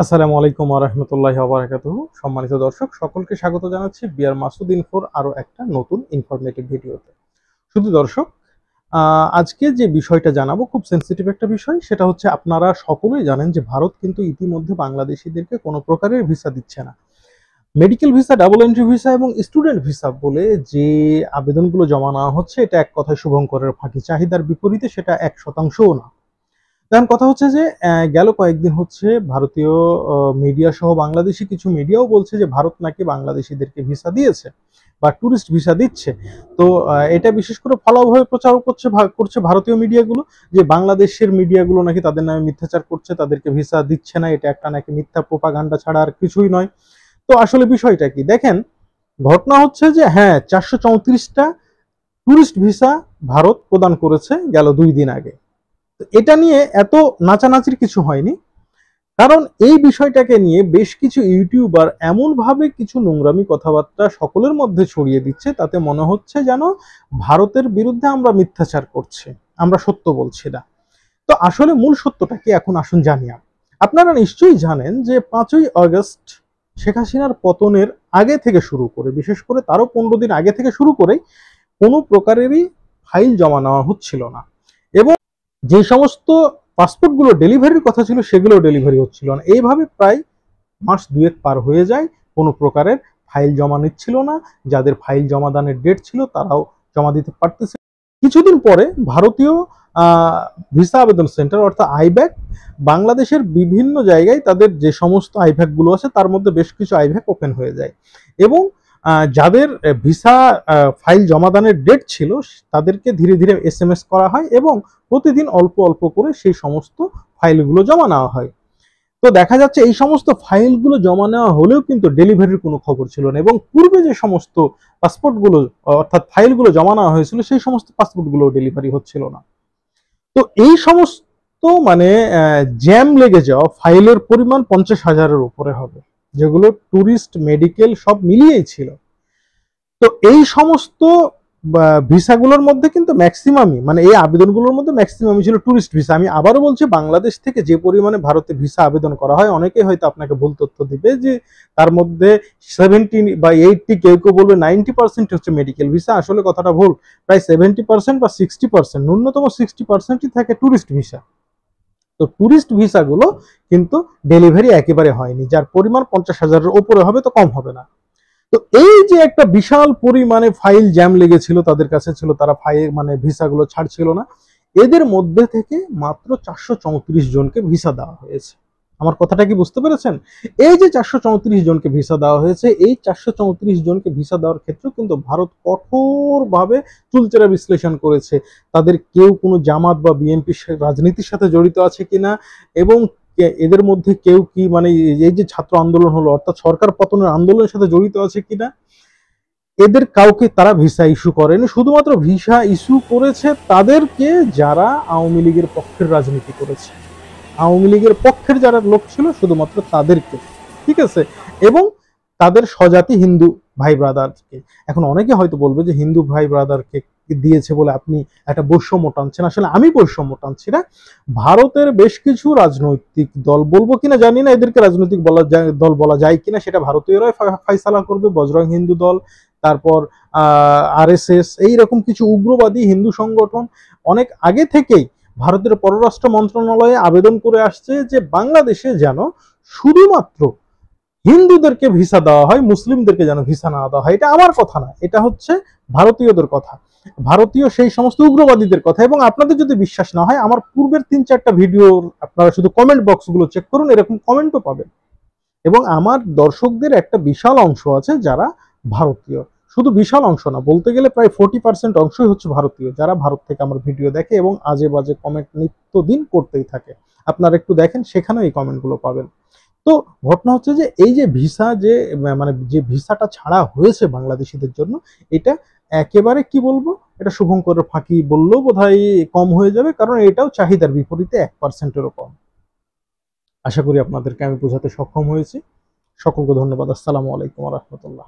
আসসালামু আলাইকুম ওয়া রাহমাতুল্লাহি ওয়া বারাকাতুহু। সম্মানিত দর্শক সকলকে স্বাগত জানাচ্ছি বিআর মাসুদ ইনফোর আরো একটা নতুন ইনফরমেটিভ ভিডিওতে। শুধু দর্শক, আজকে যে বিষয়টা জানাবো খুব সেনসিটিভ একটা বিষয়। সেটা হচ্ছে আপনারা সকলেই জানেন যে ভারত কিন্তু ইতিমধ্যে বাংলাদেশীদেরকে কোনো প্রকারের ভিসা দিচ্ছে না। Medical visa, double entry visa এবং স্টুডেন্ট ভিসা বলে যে আবেদনগুলো জমা নেওয়া হচ্ছে, এটা এক কথায় শুভঙ্করের ফাঁকি। চাহিদার বিপরীতে সেটা 1%ও না। এখন কথা হচ্ছে যে গেল কয়েকদিন হচ্ছে ভারতীয় মিডিয়া সহ বাংলাদেশি কিছু মিডিয়াও বলছে যে ভারত নাকি বাংলাদেশিদেরকে ভিসা দিয়েছে বা ট্যুরিস্ট ভিসা দিচ্ছে। তো এটা বিশেষ করে ফলাওভাবে প্রচার করছে ভারতীয় মিডিয়াগুলো, যে বাংলাদেশের মিডিয়াগুলো নাকি তাদের নামে মিথ্যাচার করছে, তাদেরকে ভিসা দিচ্ছে না। এটা একটা নাকি মিথ্যা প্রোপাগান্ডা ছাড়া আর কিছুই নয়। তো আসলে বিষয়টা কি দেখেন, ঘটনা হচ্ছে যে হ্যাঁ, 434টা ট্যুরিস্ট ভিসা ভারত প্রদান করেছে গেল 2 দিন আগে। এটা নিয়ে এত নাচানাচির কিছু হয়নি, কারণ এই বিষয়টাকে নিয়ে বেশ কিছু ইউটিউবার এমন ভাবে কিছু নোংরামি কথাবার্তা সকলের মধ্যে ছড়িয়ে দিচ্ছে, তাতে মনে হচ্ছে যেন ভারতের বিরুদ্ধে আমরা মিথ্যাচার করছি, আমরা সত্য বলছি না। তো আসলে মূল সত্যটা কি এখন আসুন জানি। আপনারা নিশ্চয়ই জানেন যে 5ই আগস্ট শেখ হাসিনার পতনের আগে থেকে শুরু করে, বিশেষ করে তারও 15 দিন আগে থেকে শুরু করে কোনো প্রকারেরই ফাইল জমা নেওয়া হচ্ছিল না, এবং যে সমস্ত পাসপোর্টগুলো ডেলিভারির কথা ছিল সেগুলো ডেলিভারি হচ্ছিল না। এইভাবে প্রায় মাস দুয়েক পার হয়ে যায়, কোনো প্রকারের ফাইল জমা নিচ্ছিল না। যাদের ফাইল জমা দানের ডেট ছিল তারাও জমা দিতে পারতেছে। কিছুদিন পরে ভারতীয় ভিসা আবেদন সেন্টার অর্থাৎ আইব্যাক বাংলাদেশের বিভিন্ন জায়গায় তাদের যে সমস্ত আইভ্যাক গুলো আছে তার মধ্যে বেশ কিছু আইভ্যাক ওপেন হয়ে যায়, এবং যাদের ভিসা ফাইল জমাদানের ডেট ছিল তাদেরকে ধীরে ধীরে এসএমএস করা হয়, এবং প্রতিদিন অল্প অল্প করে সেই সমস্ত ফাইলগুলো জমা নেওয়া হয়। তো দেখা যাচ্ছে এই সমস্ত ফাইলগুলো জমা নেওয়া হলেও কিন্তু ডেলিভারির কোনো খবর ছিল না, এবং পূর্বে যে সমস্ত পাসপোর্টগুলো অর্থাৎ ফাইলগুলো জমা নেওয়া হয়েছিল সেই সমস্ত পাসপোর্টগুলো ডেলিভারি হচ্ছিল না। তো এই সমস্ত মানে জ্যাম লেগে যাওয়া ফাইলের পরিমাণ 50,000-এর উপরে হবে, যেগুলো ট্যুরিস্ট, মেডিকেল সব মিলিয়েই ছিল। তো এই সমস্ত ভিসাগুলোর মধ্যে কিন্তু ম্যাক্সিমামই, মানে এই আবেদনগুলোর মধ্যে ম্যাক্সিমামই ছিল ট্যুরিস্ট ভিসা। আমি আবারও বলছি, বাংলাদেশ থেকে যে পরিমাণে ভারতে ভিসা আবেদন করা হয়, অনেকেই হয়তো আপনাকে ভুল তথ্য দিবে যে তার মধ্যে 70 বা 80, কেউ কেউ বলবে 90% হচ্ছে মেডিকেল ভিসা। আসলে কথাটা ভুল। প্রায় 70% বা 60%, ন্যূনতম 60%ই থাকে ট্যুরিস্ট ভিসা। তো ট্যুরিস্ট ভিসাগুলো কিন্তু ডেলিভারি একেবারে হয়নি, যার পরিমাণ 50,000-এর উপরে হবে, তো কম হবে না। তো এই যে একটা বিশাল পরিমাণে ফাইল জ্যাম লেগেছিল তাদের কাছে ছিল, তারা ফাইল মানে ভিসাগুলো ছাড়ছিল না। এদের মধ্যে থেকে মাত্র 434 জনকে ভিসা দেওয়া হয়েছে। আমার কথাটা কি বুঝতে পেরেছেন? এই যে 434 জনকে ভিসা দেওয়া হয়েছে, এই 434 জনকে ভিসা দেওয়ার ক্ষেত্রে কিন্তু ভারত কঠোরভাবে চুলচেরা বিশ্লেষণ করেছে। তাদের কেউ কোনো জামাত বা বিএনপি রাজনীতির সাথে জড়িত আছে কিনা, এবং এদের মধ্যে কেউ কি মানে এই যে ছাত্র আন্দোলন হলো অর্থাৎ সরকার পতনের আন্দোলনের সাথে জড়িত আছে কিনা, এদের কাউকে তারা ভিসা ইস্যু করেনি। শুধুমাত্র ভিসা ইস্যু করেছে তাদেরকে যারা আওয়ামী লীগের পক্ষের রাজনীতি করেছে, আওয়ামী লীগের পক্ষের যারা লোক ছিল শুধুমাত্র তাদেরকে, ঠিক আছে, এবং তাদের স্বজাতি হিন্দু ভাই ব্রাদারকে। এখন অনেকে হয়তো বলবে যে হিন্দু ভাই ব্রাদারকে দিয়েছে বলে আপনি একটা বৈষম্য টানছেন। আসলে আমি বৈষম্য টানছি না। ভারতের বেশ কিছু রাজনৈতিক দল, বলবো কিনা জানি না, এদেরকে রাজনৈতিক দল বলা যায় কিনা সেটা ভারতীয়রাই ফাইসালা করবে। বজরং হিন্দু দল, তারপর আরএসএস, এইরকম কিছু উগ্রবাদী হিন্দু সংগঠন অনেক আগে থেকেই ভারতের পররাষ্ট্র মন্ত্রণালয়ে আবেদন করে আসছে যে বাংলাদেশে যেন শুধুমাত্র হিন্দুদেরকে ভিসা দেওয়া হয়, মুসলিমদেরকে যেন ভিসা না দেওয়া হয়। এটা আমার কথা না, এটা হচ্ছে ভারতীয়দের কথা, ভারতীয় সেই সমস্ত উগ্রবাদীদের কথা। এবং আপনাদের যদি বিশ্বাস না হয়, আমার পূর্বের 3-4টা ভিডিও আপনারা শুধু কমেন্ট বক্সগুলো চেক করুন, এরকম কমেন্টও পাবেন। এবং আমার দর্শকদের একটা বিশাল অংশ আছে যারা ভারতীয়, শুধু বিশাল অংশ না, বলতে গেলে প্রায় 40% অংশই হচ্ছে ভারতীয়, যারা ভারত থেকে আমার ভিডিও দেখে এবং আজে বাজে কমেন্ট নিত্যদিন করতেই থাকে। আপনারা একটু দেখেন, সেখানেও এই কমেন্টগুলো পাবেন। তো ঘটনা হচ্ছে যে এই যে ভিসা, যে মানে যে ভিসাটা ছাড়া হয়েছে বাংলাদেশিদের জন্য, এটা একেবারে কি বলবো, এটা শুভঙ্করের ফাঁকি বললেও বোধহয় কম হয়ে যাবে, কারণ এটাও চাহিদার বিপরীতে 1%-এরও কম। আশা করি আপনাদেরকে আমি বোঝাতে সক্ষম হয়েছি। সকলকে ধন্যবাদ। আসসালামু আলাইকুম ওয়া রাহমাতুল্লাহ।